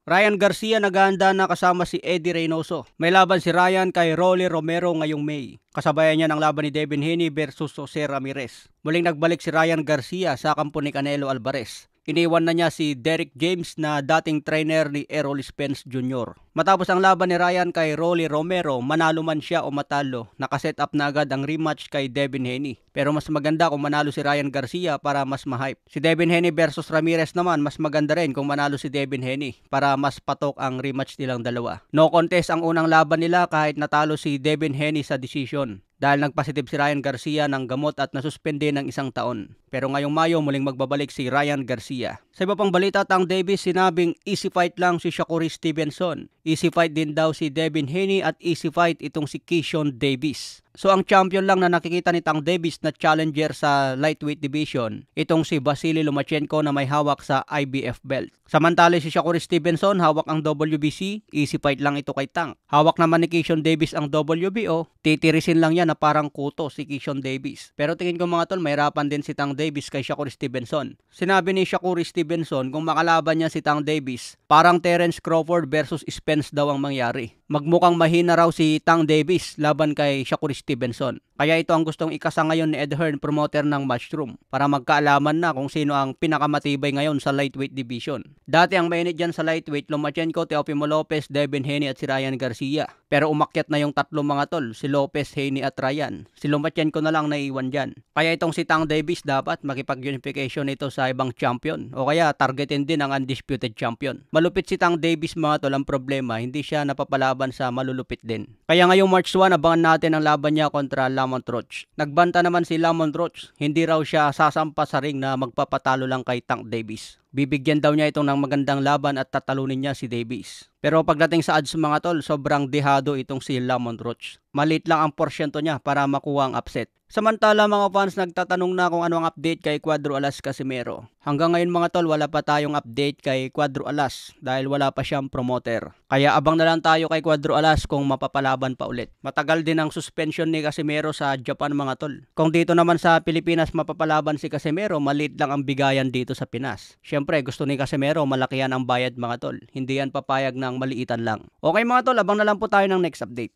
Ryan Garcia naghahanda na kasama si Eddie Reynoso. May laban si Ryan kay Rolly Romero ngayong May. Kasabayan niya ng laban ni Devin Haney versus Jose Ramirez. Muling nagbalik si Ryan Garcia sa kampo ni Canelo Alvarez. Iniwan na niya si Derrick James na dating trainer ni Errol Spence Jr. Matapos ang laban ni Ryan kay Rolly Romero, manalo man siya o matalo, nakaset up na agad ang rematch kay Devin Haney. Pero mas maganda kung manalo si Ryan Garcia para mas ma-hype. Si Devin Haney versus Ramirez naman, mas maganda rin kung manalo si Devin Haney para mas patok ang rematch nilang dalawa. No contest ang unang laban nila kahit natalo si Devin Haney sa decision. Dahil nagpositive si Ryan Garcia ng gamot at nasuspende ng 1 taon. Pero ngayong Mayo muling magbabalik si Ryan Garcia. Sa iba pang balita, Tank Davis sinabing easy fight lang si Shakur Stevenson. Easy fight din daw si Devin Haney at easy fight itong si Keyshawn Davis. So ang champion lang na nakikita ni Tank Davis na challenger sa lightweight division, itong si Vasily Lomachenko na may hawak sa IBF belt. Samantala si Shakur Stevenson hawak ang WBC, easy fight lang ito kay Tank. Hawak naman ni Keyshawn Davis ang WBO, titirisin lang yan na parang kuto si Keyshawn Davis. Pero tingin ko mga tol, mahirapan din si Tank Davis kay Shakur Stevenson. Sinabi ni Shakur Stevenson kung makalaban niya si Tank Davis, parang Terence Crawford versus Spence daw ang mangyari. Magmukhang mahina raw si Tank Davis laban kay Shakur Stevenson. Kaya ito ang gustong ikasa ngayon ni Ed Hearn, promoter ng Matchroom, para magkaalaman na kung sino ang pinakamatibay ngayon sa lightweight division. Dati ang mainit dyan sa lightweight, Lomachenko, Teofimo Lopez, Devin Haney at si Ryan Garcia. Pero umakyat na yung tatlong mga tol, si Lopez, Haney at Ryan. Si Lomachenko na lang naiwan dyan. Kaya itong si Tank Davis dapat makipag-unification ito sa ibang champion o kaya targetin din ang undisputed champion. Malupit si Tank Davis mga tol, ang problema, hindi siya napapalaban sa malulupit din. Kaya ngayong March 1, abangan natin ang laban niya kontra Lamont Roach. Nagbanta naman si Lamont Roach, hindi raw siya sasampa sa ring na magpapatalo lang kay Tank Davis. Bibigyan daw niya itong ng magandang laban at tatalunin niya si Davis. Pero pagdating sa odds mga tol, sobrang dehado itong si Lamont Roach. Maliit lang ang porsyento niya para makuha ang upset. Samantala mga fans, nagtatanong na kung ano ang update kay Cuadro Alas Casimero. Hanggang ngayon mga tol, wala pa tayong update kay Cuadro Alas dahil wala pa siyang promoter. Kaya abang na lang tayo kay Cuadro Alas kung mapapalaban pa ulit. Matagal din ang suspension ni Casimero sa Japan mga tol. Kung dito naman sa Pilipinas mapapalaban si Casimero, maliit lang ang bigayan dito sa Pinas. Siyempre gusto ni Casimero malakihan ang bayad mga tol. Hindi yan papayag ng maliitan lang. Okay mga tol, abang na lang po tayo ng next update.